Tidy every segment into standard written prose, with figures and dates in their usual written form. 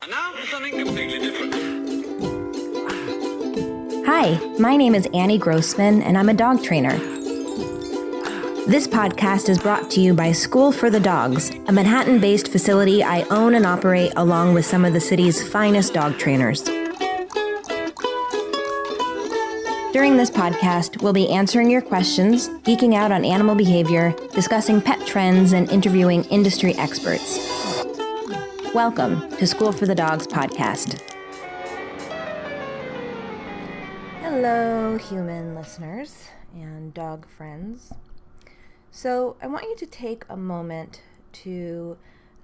And now for something completely different. Hi, my name is Annie Grossman, and I'm a dog trainer. This podcast is brought to you by School for the Dogs, a Manhattan-based facility I own and operate along with some of the city's finest dog trainers. During this podcast, we'll be answering your questions, geeking out on animal behavior, discussing pet trends, and interviewing industry experts. Welcome to School for the Dogs podcast. Hello, human listeners and dog friends. So I want you to take a moment to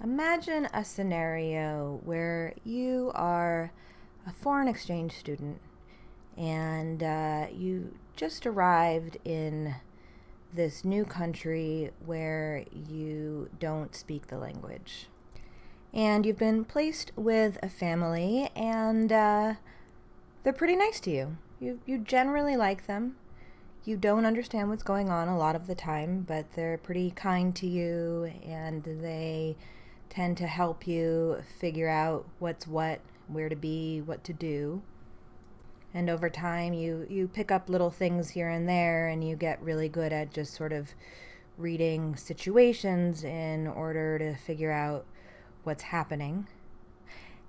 imagine a scenario where you are a foreign exchange student and you just arrived in this new country where you don't speak the language. And you've been placed with a family, and they're pretty nice to you. You generally like them. You don't understand what's going on a lot of the time, but they're pretty kind to you, and they tend to help you figure out what's what, where to be, what to do. And over time, you pick up little things here and there, and you get really good at just sort of reading situations in order to figure out what's happening.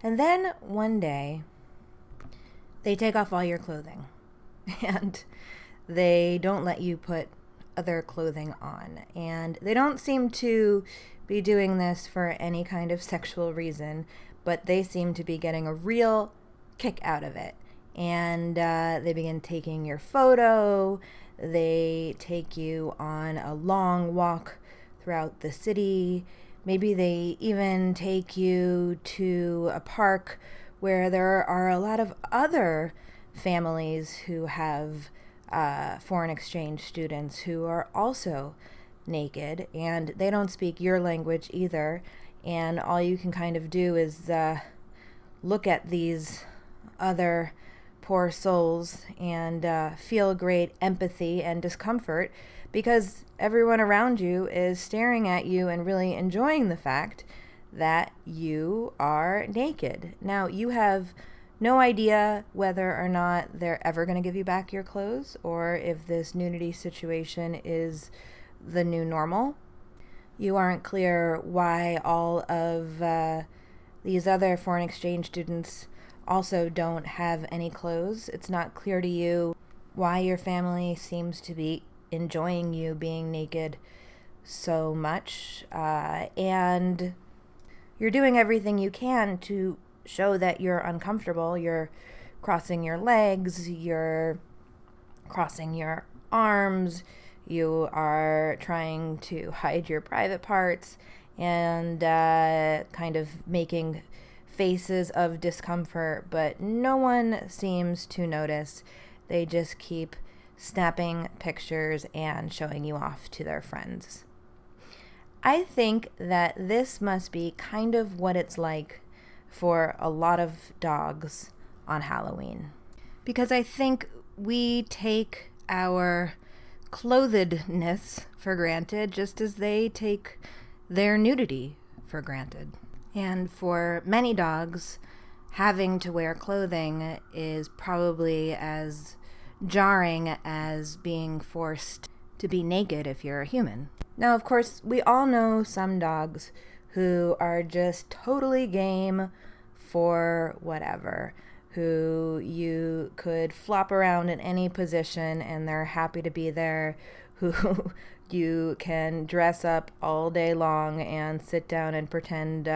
And then one day, they take off all your clothing, and they don't let you put other clothing on. And they don't seem to be doing this for any kind of sexual reason, but they seem to be getting a real kick out of it. And they begin taking your photo. They take you on a long walk throughout the city. Maybe they even take you to a park where there are a lot of other families who have foreign exchange students who are also naked, and they don't speak your language either. And all you can kind of do is look at these other poor souls and feel great empathy and discomfort, because everyone around you is staring at you and really enjoying the fact that you are naked. Now, you have no idea whether or not they're ever going to give you back your clothes, or if this nudity situation is the new normal. You aren't clear why all of these other foreign exchange students also don't have any clothes. It's not clear to you why your family seems to be enjoying you being naked so much, and you're doing everything you can to show that you're uncomfortable. You're crossing your legs, you're crossing your arms, you are trying to hide your private parts, and kind of making faces of discomfort, but no one seems to notice. They just keep snapping pictures and showing you off to their friends. I think that this must be kind of what it's like for a lot of dogs on Halloween, because I think we take our clothedness for granted just as they take their nudity for granted. And for many dogs, having to wear clothing is probably as jarring as being forced to be naked if you're a human. Now, of course, we all know some dogs who are just totally game for whatever, who you could flop around in any position and they're happy to be there, who you can dress up all day long and sit down and pretend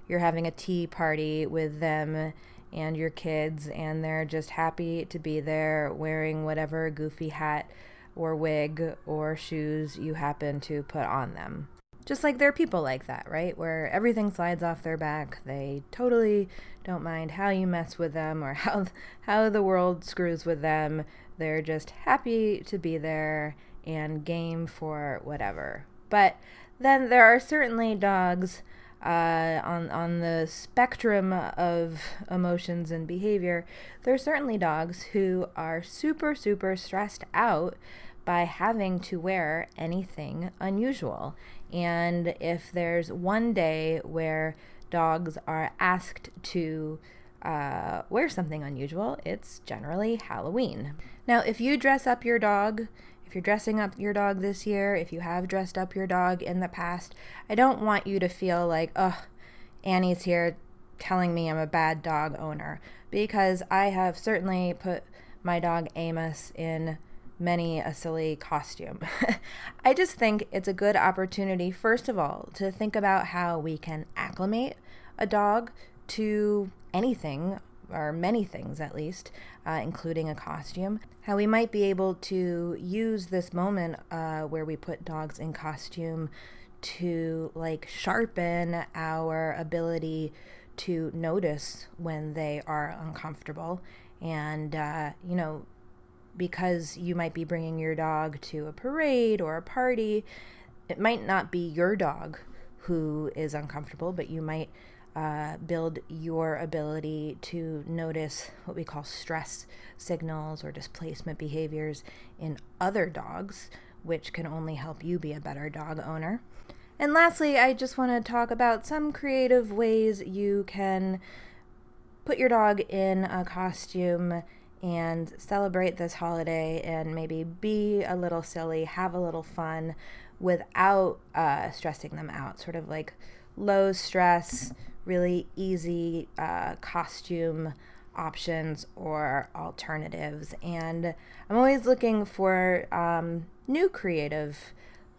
you're having a tea party with them and your kids, and they're just happy to be there wearing whatever goofy hat or wig or shoes you happen to put on them. Just like there are people like that, right? Where everything slides off their back. They totally don't mind how you mess with them or how the world screws with them. They're just happy to be there and game for whatever. But then there are certainly dogs on the spectrum of emotions and behavior. There are certainly dogs who are super, super stressed out by having to wear anything unusual. And if there's one day where dogs are asked to wear something unusual, it's generally Halloween. Now, if you dress up your dog, if you're dressing up your dog this year, if you have dressed up your dog in the past, I don't want you to feel like, oh, Annie's here telling me I'm a bad dog owner, because I have certainly put my dog Amos in many a silly costume. I just think it's a good opportunity, first of all, to think about how we can acclimate a dog to anything, or many things at least, including a costume. How we might be able to use this moment where we put dogs in costume to like sharpen our ability to notice when they are uncomfortable. And, because you might be bringing your dog to a parade or a party, it might not be your dog who is uncomfortable, but you might build your ability to notice what we call stress signals or displacement behaviors in other dogs, which can only help you be a better dog owner. And lastly, I just want to talk about some creative ways you can put your dog in a costume and celebrate this holiday and maybe be a little silly, have a little fun without stressing them out. Sort of like low stress, really easy costume options or alternatives. And I'm always looking for new creative,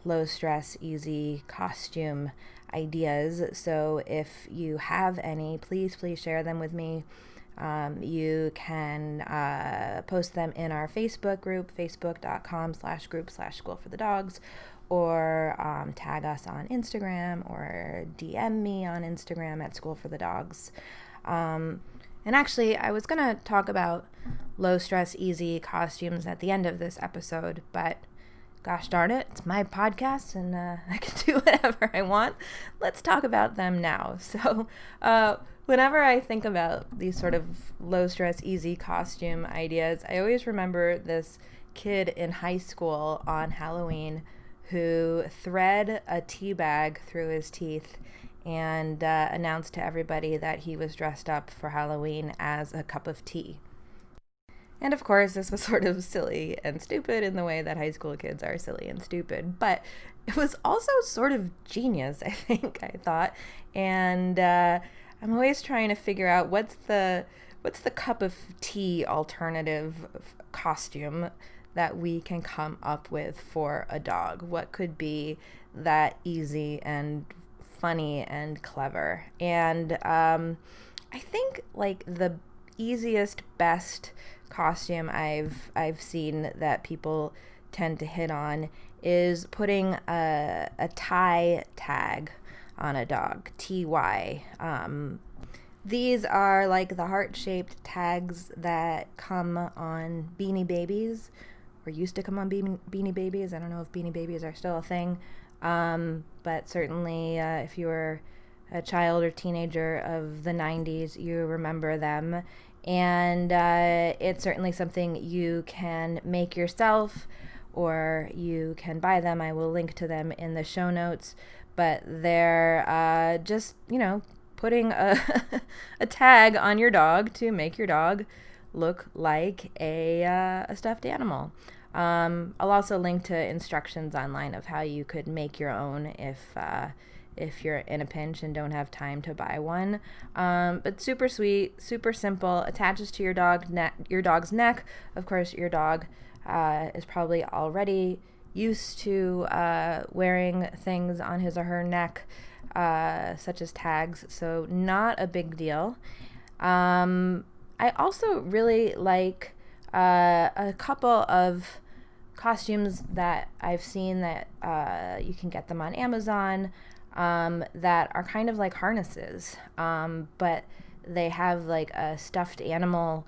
low stress, easy costume ideas. So if you have any, please share them with me. You can post them in our Facebook group, facebook.com/group/school for the dogs, or tag us on Instagram or DM me on Instagram at School for the Dogs. And actually, I was going to talk about low stress, easy costumes at the end of this episode, but gosh darn it, it's my podcast and I can do whatever I want. Let's talk about them now. So whenever I think about these sort of low stress, easy costume ideas, I always remember this kid in high school on Halloween who thread a tea bag through his teeth and announced to everybody that he was dressed up for Halloween as a cup of tea. And of course, this was sort of silly and stupid in the way that high school kids are silly and stupid, but it was also sort of genius, I think, I thought. And I'm always trying to figure out what's the cup of tea alternative costume that we can come up with for a dog. What could be that easy and funny and clever? And I think like the easiest, best costume I've seen that people tend to hit on is putting a tie tag on a dog, TY. These are like the heart-shaped tags that come on Beanie Babies, or used to come on Beanie Babies. I don't know if Beanie Babies are still a thing, but certainly if you were a child or teenager of the 90s, you remember them. And it's certainly something you can make yourself, or you can buy them. I will link to them in the show notes. But they're just, putting a tag on your dog to make your dog look like a stuffed animal. I'll also link to instructions online of how you could make your own if you're in a pinch and don't have time to buy one. But super sweet, super simple, attaches to your dog's neck. Of course, your dog is probably already used to wearing things on his or her neck, such as tags, so not a big deal. I also really like a couple of costumes that I've seen that you can get them on Amazon, that are kind of like harnesses, but they have like a stuffed animal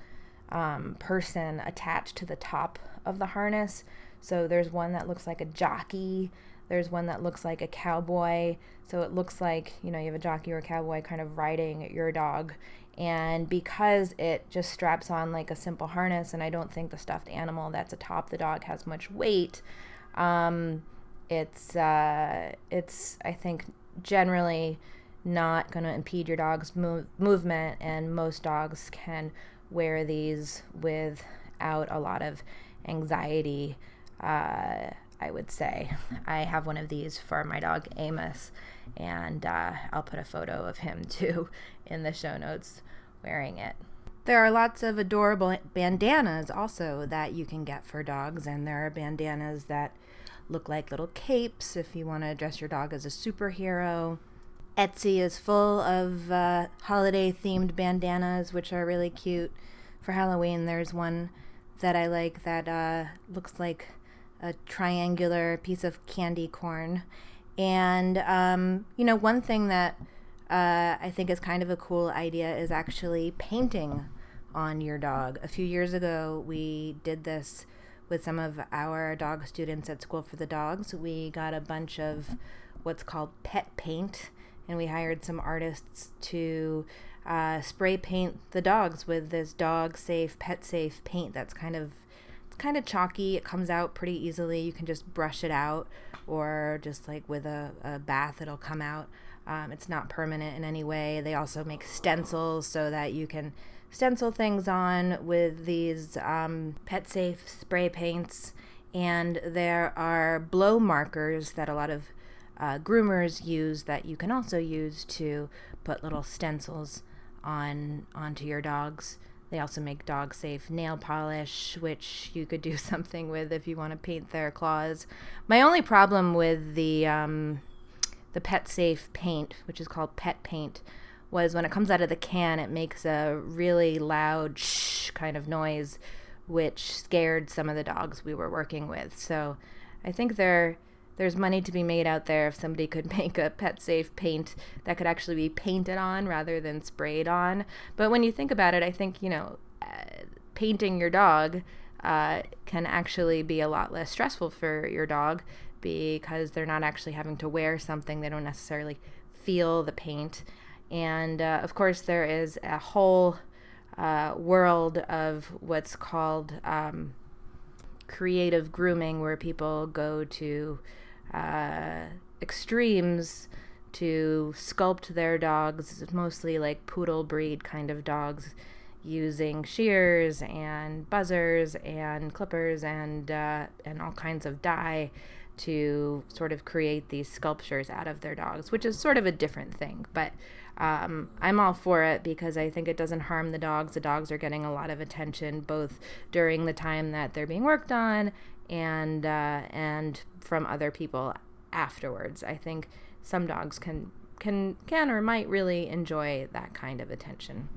person attached to the top of the harness. So there's one that looks like a jockey, there's one that looks like a cowboy, so it looks like, you have a jockey or a cowboy kind of riding your dog. And because it just straps on like a simple harness, and I don't think the stuffed animal that's atop the dog has much weight, it's I think generally not going to impede your dog's movement, and most dogs can wear these without a lot of anxiety, I would say. I have one of these for my dog Amos, and I'll put a photo of him too in the show notes wearing it. There are lots of adorable bandanas also that you can get for dogs, and there are bandanas that look like little capes if you want to dress your dog as a superhero. Etsy is full of holiday-themed bandanas, which are really cute. For Halloween, there's one that I like that looks like a triangular piece of candy corn. And, one thing that I think is kind of a cool idea is actually painting on your dog. A few years ago, we did this with some of our dog students at School for the Dogs. We got a bunch of what's called pet paint, and we hired some artists to spray paint the dogs with this dog-safe, pet-safe paint that's kind of chalky. It comes out pretty easily. You can just brush it out, or just like with a bath, it'll come out. It's not permanent in any way. They also make stencils so that you can stencil things on with these pet-safe spray paints. And there are blow markers that a lot of groomers use that you can also use to put little stencils onto your dogs. They also make dog-safe nail polish, which you could do something with if you want to paint their claws. My only problem with the pet-safe paint, which is called pet paint, was when it comes out of the can, it makes a really loud shh kind of noise, which scared some of the dogs we were working with. So I think there's money to be made out there if somebody could make a pet-safe paint that could actually be painted on rather than sprayed on. But when you think about it, I think, painting your dog can actually be a lot less stressful for your dog because they're not actually having to wear something. They don't necessarily feel the paint. And, of course, there is a whole world of what's called creative grooming, where people go to extremes to sculpt their dogs, mostly like poodle breed kind of dogs, using shears and buzzers and clippers and all kinds of dye to sort of create these sculptures out of their dogs, which is sort of a different thing. But I'm all for it because I think it doesn't harm the dogs. The dogs are getting a lot of attention both during the time that they're being worked on and from other people afterwards. I think some dogs can or might really enjoy that kind of attention.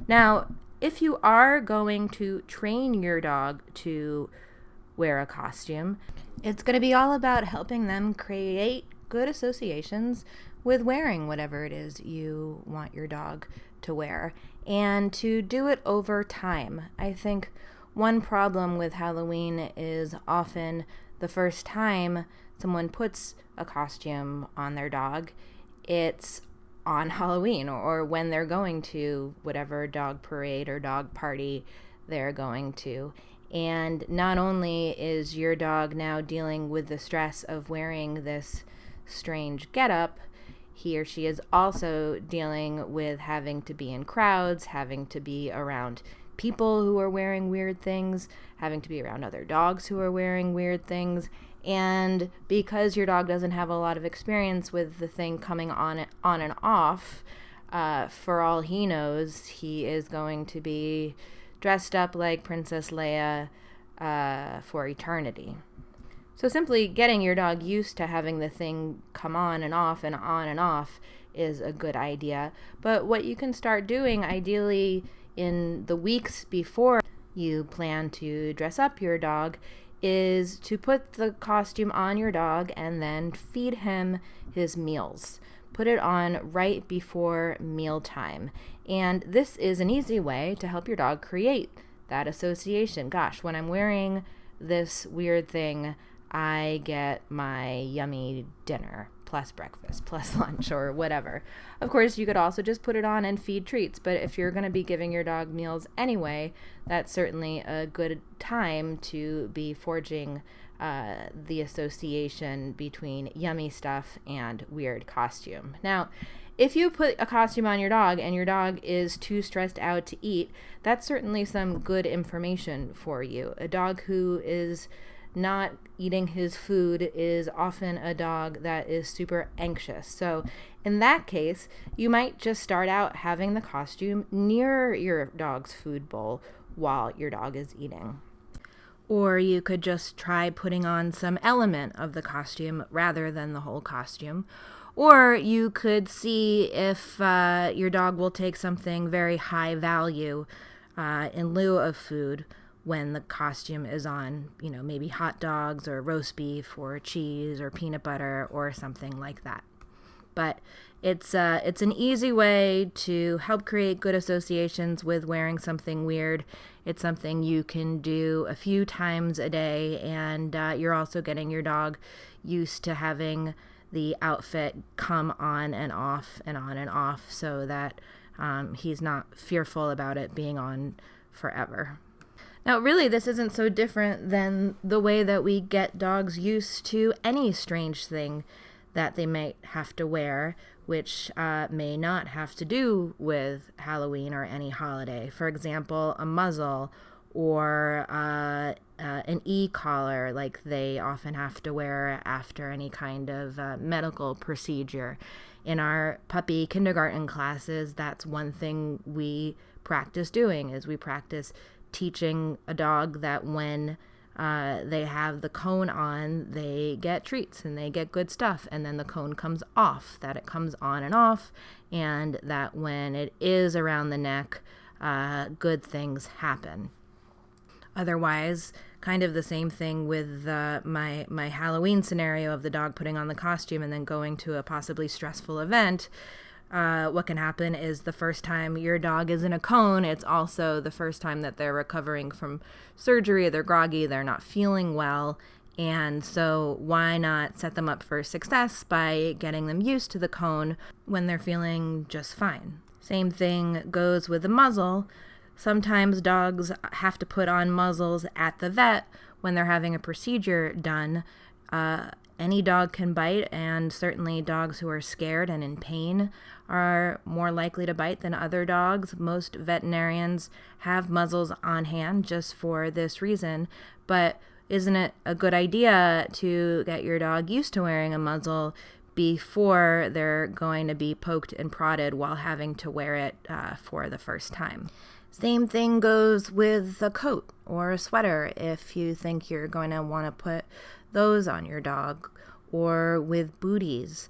Now, if you are going to train your dog to wear a costume, it's going to be all about helping them create good associations with wearing whatever it is you want your dog to wear, and to do it over time. I think one problem with Halloween is often the first time someone puts a costume on their dog, it's on Halloween or when they're going to whatever dog parade or dog party they're going to. And not only is your dog now dealing with the stress of wearing this strange getup, he or she is also dealing with having to be in crowds, having to be around people who are wearing weird things, having to be around other dogs who are wearing weird things. And because your dog doesn't have a lot of experience with the thing coming on and off, for all he knows, he is going to be dressed up like Princess Leia for eternity. So simply getting your dog used to having the thing come on and off is a good idea. But what you can start doing, ideally in the weeks before you plan to dress up your dog, is to put the costume on your dog and then feed him his meals. Put it on right before mealtime. And this is an easy way to help your dog create that association. Gosh, when I'm wearing this weird thing, I get my yummy dinner plus breakfast plus lunch or whatever. Of course, you could also just put it on and feed treats, but if you're going to be giving your dog meals anyway, that's certainly a good time to be forging the association between yummy stuff and weird costume. Now, if you put a costume on your dog and your dog is too stressed out to eat, that's certainly some good information for you. A dog who is not eating his food is often a dog that is super anxious. So in that case, you might just start out having the costume near your dog's food bowl while your dog is eating. Or you could just try putting on some element of the costume rather than the whole costume. Or you could see if your dog will take something very high value in lieu of food when the costume is on, maybe hot dogs or roast beef or cheese or peanut butter or something like that. But it's an easy way to help create good associations with wearing something weird. It's something you can do a few times a day, and you're also getting your dog used to having the outfit come on and off and on and off so that he's not fearful about it being on forever. Now, really, this isn't so different than the way that we get dogs used to any strange thing that they might have to wear, which may not have to do with Halloween or any holiday. For example, a muzzle or an e-collar, like they often have to wear after any kind of medical procedure. In our puppy kindergarten classes, that's one thing we practice doing, is we practice teaching a dog that when they have the cone on, they get treats and they get good stuff, and then the cone comes off, that it comes on and off, and that when it is around the neck, good things happen. Otherwise, kind of the same thing with my Halloween scenario of the dog putting on the costume and then going to a possibly stressful event. What can happen is the first time your dog is in a cone, it's also the first time that they're recovering from surgery, they're groggy, they're not feeling well, and so why not set them up for success by getting them used to the cone when they're feeling just fine. Same thing goes with the muzzle. Sometimes dogs have to put on muzzles at the vet when they're having a procedure done. Any dog can bite, and certainly dogs who are scared and in pain are more likely to bite than other dogs. Most veterinarians have muzzles on hand just for this reason, but isn't it a good idea to get your dog used to wearing a muzzle before they're going to be poked and prodded while having to wear it for the first time? Same thing goes with a coat or a sweater if you think you're going to want to put those on your dog, or with booties.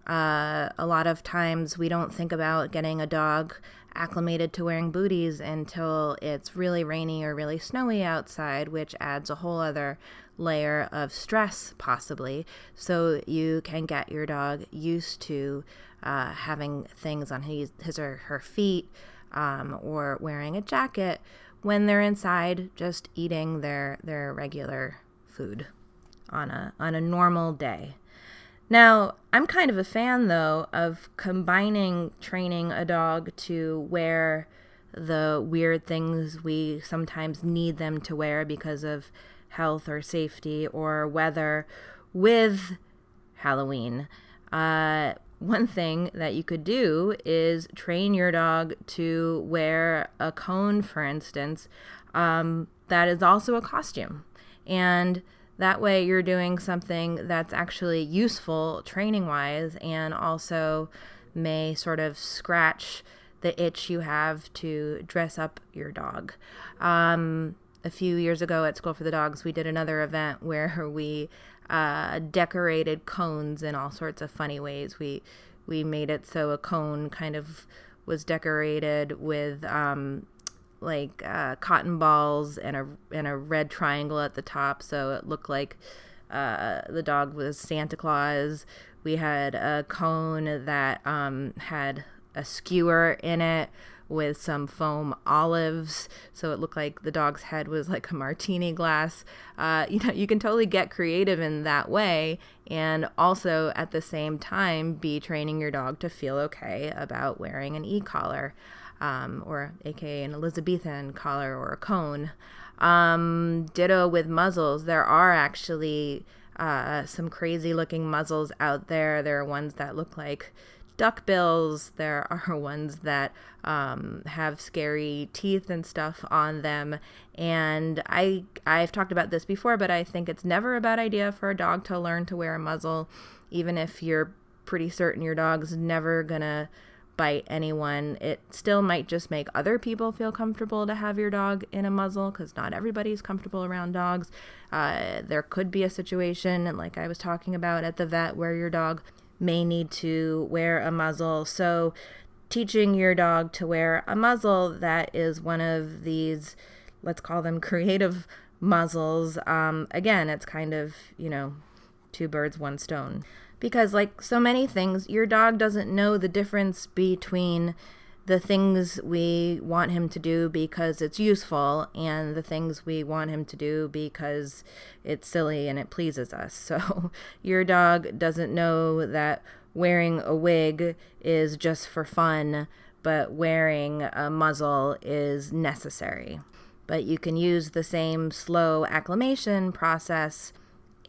A lot of times we don't think about getting a dog acclimated to wearing booties until it's really rainy or really snowy outside, which adds a whole other layer of stress possibly. So you can get your dog used to having things on his or her feet, or wearing a jacket when they're inside just eating their regular food on a normal day. Now, I'm kind of a fan, though, of combining training a dog to wear the weird things we sometimes need them to wear because of health or safety or weather with Halloween. One thing that you could do is train your dog to wear a cone, for instance, that is also a costume. And that way you're doing something that's actually useful training-wise and also may sort of scratch the itch you have to dress up your dog. A few years ago at School for the Dogs, we did another event where we decorated cones in all sorts of funny ways. We made it so a cone kind of was decorated with cotton balls and a red triangle at the top, so it looked like the dog was Santa Claus. We had a cone that had a skewer in it with some foam olives, so it looked like the dog's head was like a martini glass. You can totally get creative in that way, and also at the same time be training your dog to feel okay about wearing an e-collar, or aka an Elizabethan collar or a cone. Ditto with muzzles. There are actually some crazy looking muzzles out there. There are ones that look like duckbills. There are ones that have scary teeth and stuff on them. And I've talked about this before, but I think it's never a bad idea for a dog to learn to wear a muzzle, even if you're pretty certain your dog's never gonna bite anyone. It still might just make other people feel comfortable to have your dog in a muzzle, because not everybody's comfortable around dogs. There could be a situation, like I was talking about at the vet, where your dog may need to wear a muzzle. So teaching your dog to wear a muzzle that is one of these, let's call them creative muzzles, again, it's kind of, two birds, one stone. Because like so many things, your dog doesn't know the difference between the things we want him to do because it's useful and the things we want him to do because it's silly and it pleases us. So your dog doesn't know that wearing a wig is just for fun, but wearing a muzzle is necessary. But you can use the same slow acclimation process,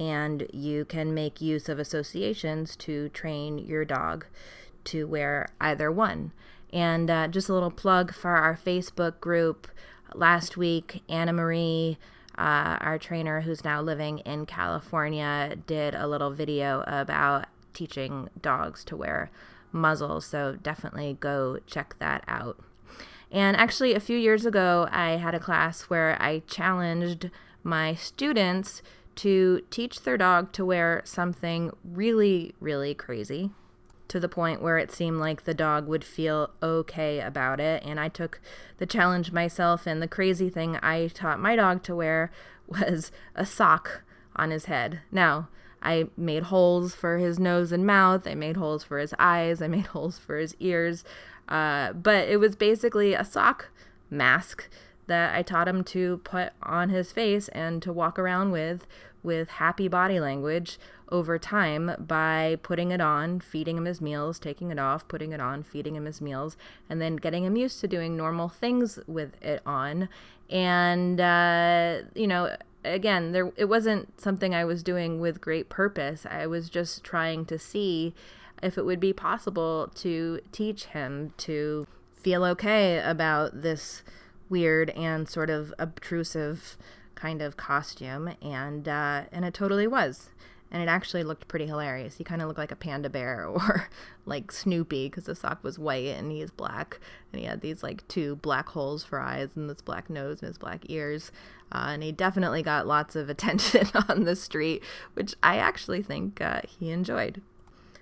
and you can make use of associations to train your dog to wear either one. And just a little plug for our Facebook group. Last week, Anna Marie, our trainer who's now living in California, did a little video about teaching dogs to wear muzzles. So definitely go check that out. And actually, a few years ago, I had a class where I challenged my students to teach their dog to wear something really, really crazy, to the point where it seemed like the dog would feel okay about it. And I took the challenge myself, and the crazy thing I taught my dog to wear was a sock on his head. Now, I made holes for his nose and mouth, I made holes for his eyes, I made holes for his ears, but it was basically a sock mask that I taught him to put on his face and to walk around with happy body language over time by putting it on, feeding him his meals, taking it off, putting it on, feeding him his meals, and then getting him used to doing normal things with it on. And, again, it wasn't something I was doing with great purpose. I was just trying to see if it would be possible to teach him to feel okay about this weird and sort of obtrusive kind of costume, and it totally was. And it actually looked pretty hilarious. He kind of looked like a panda bear or like Snoopy, because the sock was white and he's black, and he had these like two black holes for eyes and this black nose and his black ears, and he definitely got lots of attention on the street, which I actually think he enjoyed.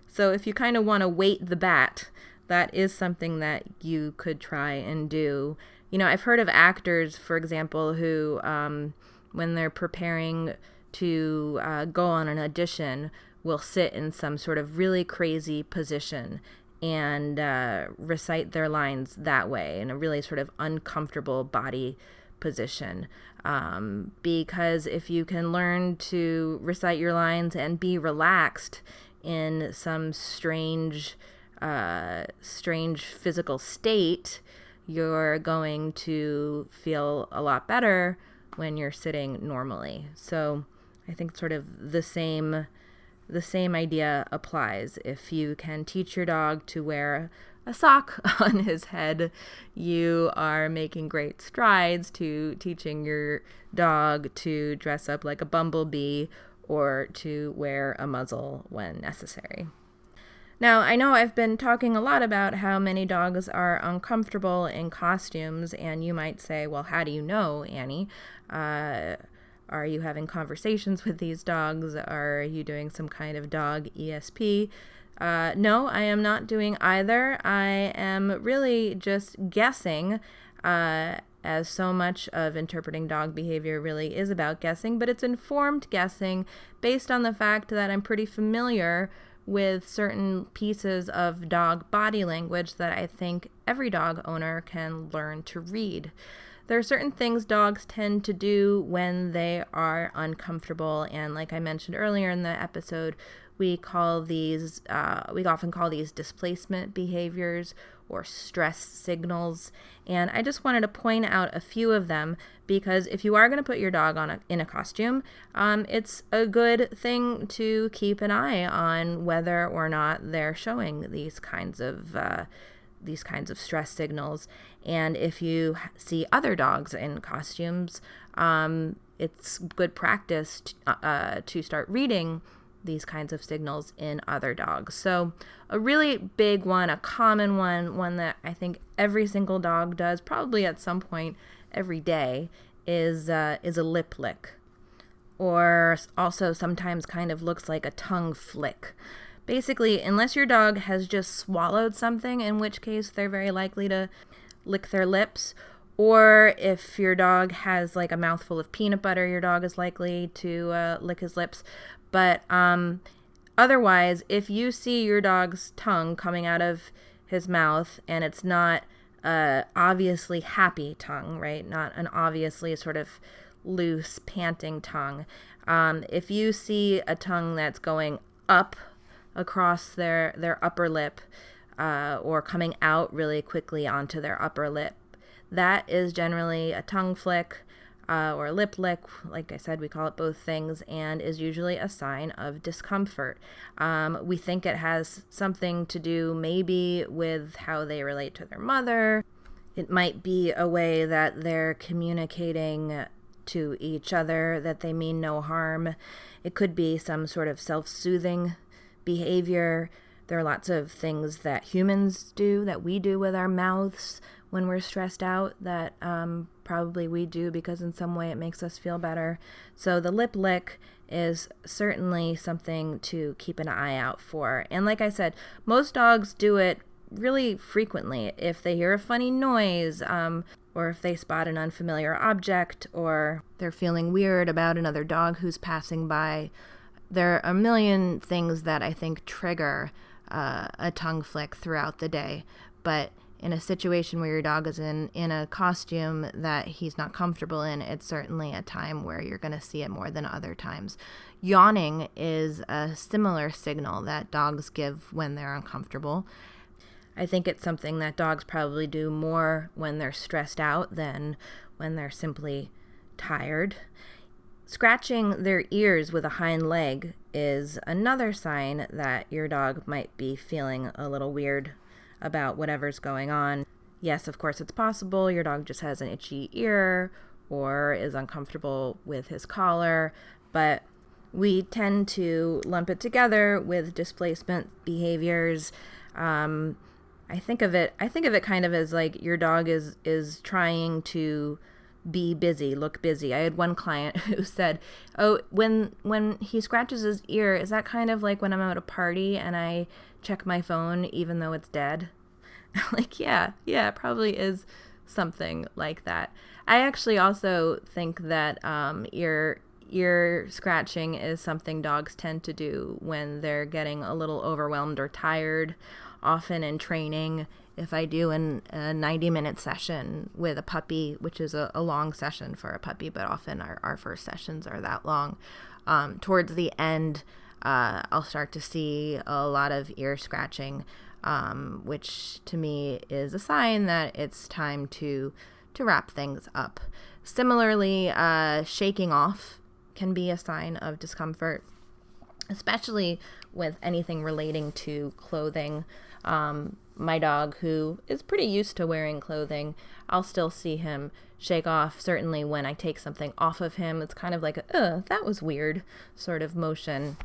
So if you kind of want to weight the bat, that is something that you could try and do. I've heard of actors, for example, who, when they're preparing to go on an audition, will sit in some sort of really crazy position and recite their lines that way, in a really sort of uncomfortable body position. Because if you can learn to recite your lines and be relaxed in some strange physical state, you're going to feel a lot better when you're sitting normally. So I think sort of the same idea applies. If you can teach your dog to wear a sock on his head, you are making great strides to teaching your dog to dress up like a bumblebee or to wear a muzzle when necessary. Now, I know I've been talking a lot about how many dogs are uncomfortable in costumes, and you might say, well, how do you know, Annie? Are you having conversations with these dogs? Are you doing some kind of dog ESP? No, I am not doing either. I am really just guessing, as so much of interpreting dog behavior really is about guessing, but it's informed guessing based on the fact that I'm pretty familiar with certain pieces of dog body language that I think every dog owner can learn to read. There are certain things dogs tend to do when they are uncomfortable, and like I mentioned earlier in the episode, we often call these displacement behaviors or stress signals. And I just wanted to point out a few of them because if you are going to put your dog in a costume, it's a good thing to keep an eye on whether or not they're showing these kinds of stress signals. And if you see other dogs in costumes, it's good practice to start reading these kinds of signals in other dogs. So a really big one, a common one that I think every single dog does, probably at some point every day, is a lip lick, or also sometimes kind of looks like a tongue flick. Basically, unless your dog has just swallowed something, in which case they're very likely to lick their lips, or if your dog has like a mouthful of peanut butter, your dog is likely to lick his lips. But otherwise, if you see your dog's tongue coming out of his mouth and it's not obviously happy tongue, right? Not an obviously sort of loose, panting tongue. If you see a tongue that's going up across their upper lip or coming out really quickly onto their upper lip, that is generally a tongue flick or a lip lick. Like I said, we call it both things, and is usually a sign of discomfort. We think it has something to do maybe with how they relate to their mother. It might be a way that they're communicating to each other that they mean no harm. It could be some sort of self-soothing behavior. There are lots of things that humans do, that we do with our mouths when we're stressed out, that probably we do because in some way it makes us feel better. So the lip lick is certainly something to keep an eye out for. And like I said, most dogs do it really frequently. If they hear a funny noise, or if they spot an unfamiliar object, or they're feeling weird about another dog who's passing by. There are a million things that I think trigger a tongue flick throughout the day. But in a situation where your dog is in a costume that he's not comfortable in, it's certainly a time where you're going to see it more than other times. Yawning is a similar signal that dogs give when they're uncomfortable. I think it's something that dogs probably do more when they're stressed out than when they're simply tired. Scratching their ears with a hind leg is another sign that your dog might be feeling a little weird about whatever's going on. Yes, of course, it's possible your dog just has an itchy ear or is uncomfortable with his collar, but we tend to lump it together with displacement behaviors. I think of it kind of as like your dog is trying to be busy, look busy. I had one client who said, "Oh, when he scratches his ear, is that kind of like when I'm at a party and I check my phone even though it's dead?" Like, yeah, it probably is something like that. I actually also think that ear scratching is something dogs tend to do when they're getting a little overwhelmed or tired. Often in training, if I do a 90-minute session with a puppy, which is a long session for a puppy, but often our first sessions are that long, towards the end, I'll start to see a lot of ear scratching, which to me is a sign that it's time to wrap things up. Similarly, shaking off can be a sign of discomfort, especially with anything relating to clothing. My dog, who is pretty used to wearing clothing, I'll still see him shake off. Certainly when I take something off of him, it's kind of like that was weird sort of motion,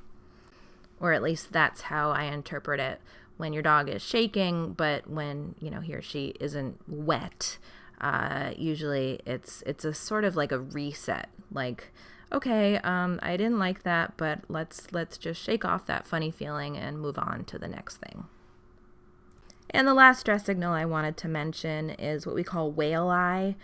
or at least that's how I interpret it. When your dog is shaking, but when he or she isn't wet, usually it's a sort of like a reset. Like, okay, I didn't like that, but let's just shake off that funny feeling and move on to the next thing. And the last stress signal I wanted to mention is what we call whale eye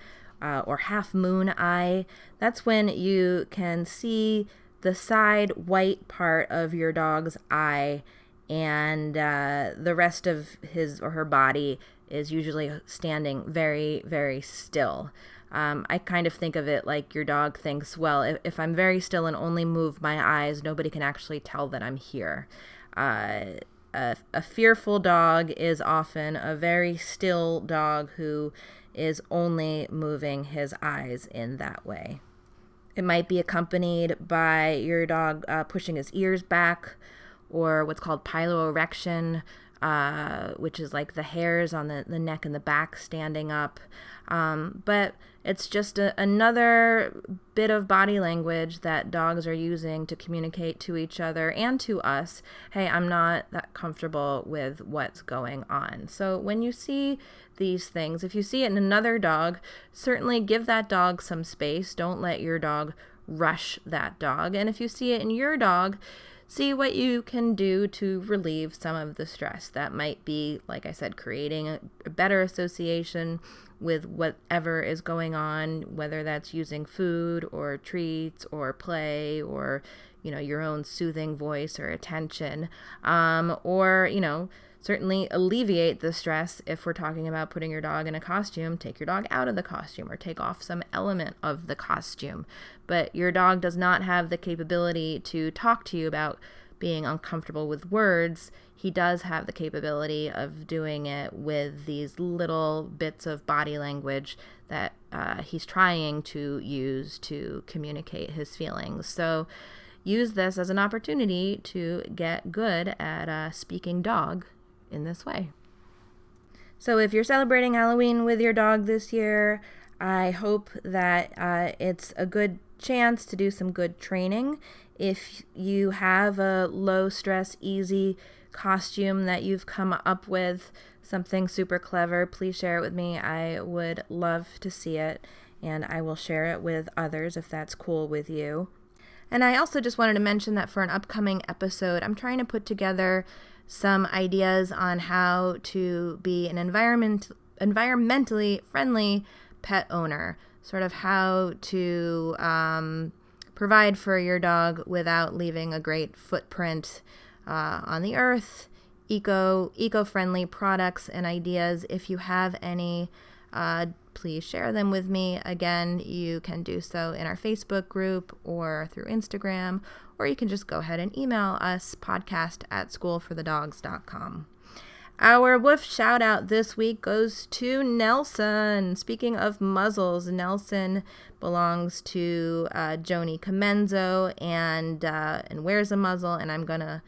or half moon eye. That's when you can see the side white part of your dog's eye and the rest of his or her body is usually standing very, very still. I kind of think of it like your dog thinks, well, if I'm very still and only move my eyes, nobody can actually tell that I'm here. A fearful dog is often a very still dog who is only moving his eyes in that way. It might be accompanied by your dog pushing his ears back, or what's called piloerection, which is like the hairs on the neck and the back standing up. But it's just another bit of body language that dogs are using to communicate to each other and to us, hey, I'm not that comfortable with what's going on. So when you see these things, if you see it in another dog, certainly give that dog some space. Don't let your dog rush that dog. And if you see it in your dog, see what you can do to relieve some of the stress. That might be, like I said, creating a better association with whatever is going on, whether that's using food or treats or play or, your own soothing voice or attention, or, certainly alleviate the stress. If we're talking about putting your dog in a costume, take your dog out of the costume or take off some element of the costume. But your dog does not have the capability to talk to you about being uncomfortable with words. He does have the capability of doing it with these little bits of body language that he's trying to use to communicate his feelings. So use this as an opportunity to get good at speaking dog in this way. So if you're celebrating Halloween with your dog this year, I hope that it's a good chance to do some good training. If you have a low stress, easy costume that you've come up with, something super clever, please share it with me. I would love to see it, and I will share it with others if that's cool with you. And I also just wanted to mention that for an upcoming episode, I'm trying to put together some ideas on how to be an environmentally friendly pet owner, sort of how to provide for your dog without leaving a great footprint on the earth, eco-friendly products and ideas. If you have any, please share them with me. Again, you can do so in our Facebook group or through Instagram, or you can just go ahead and email us, podcast@schoolforthedogs.com. Our woof shout out this week goes to Nelson. Speaking of muzzles, Nelson belongs to Joni Comenzo and wears a muzzle, and I'm gonna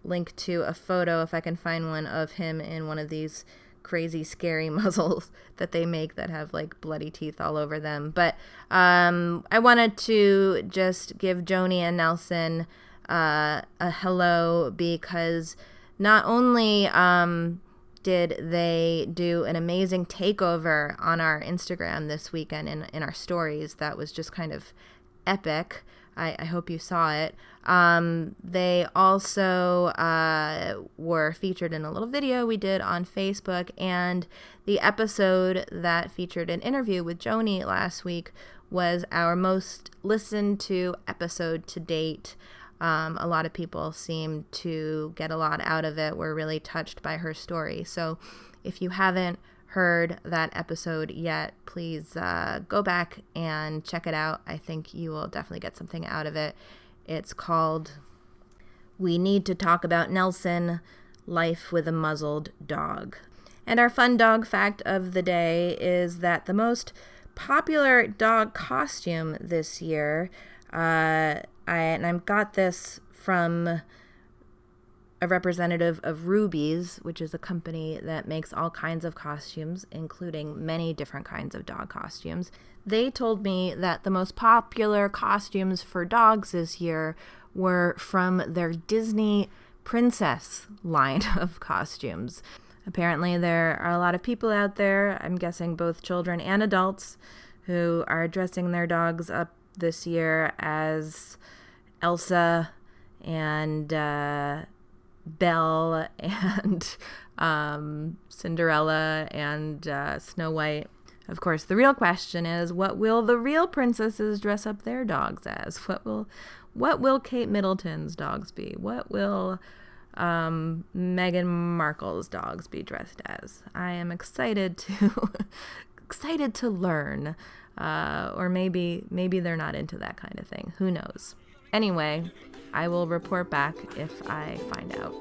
link to a photo if I can find one of him in one of these crazy scary muzzles that they make that have like bloody teeth all over them. But I wanted to just give Joni and Nelson a hello, because not only did they do an amazing takeover on our Instagram this weekend in our stories that was just kind of epic. I hope you saw it. They also were featured in a little video we did on Facebook, and the episode that featured an interview with Joni last week was our most listened to episode to date. A lot of people seem to get a lot out of it. We're really touched by her story. So if you haven't heard that episode yet, please go back and check it out. I think you will definitely get something out of it. It's called We Need to Talk About Nelson, Life with a Muzzled Dog. And our fun dog fact of the day is that the most popular dog costume this year, I got this from a representative of Ruby's, which is a company that makes all kinds of costumes, including many different kinds of dog costumes. They told me that the most popular costumes for dogs this year were from their Disney princess line of costumes. Apparently there are a lot of people out there, I'm guessing both children and adults, who are dressing their dogs up this year as Elsa and Belle and Cinderella and Snow White. Of course, the real question is, what will the real princesses dress up their dogs as? What will Kate Middleton's dogs be? What will Meghan Markle's dogs be dressed as. I am excited to excited to learn. Or maybe they're not into that kind of thing. Who knows? Anyway, I will report back if I find out.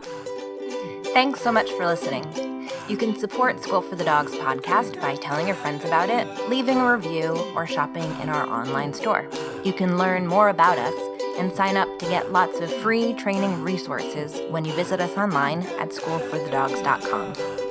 Thanks so much for listening. You can support School for the Dogs podcast by telling your friends about it, leaving a review, or shopping in our online store. You can learn more about us and sign up to get lots of free training resources when you visit us online at schoolforthedogs.com.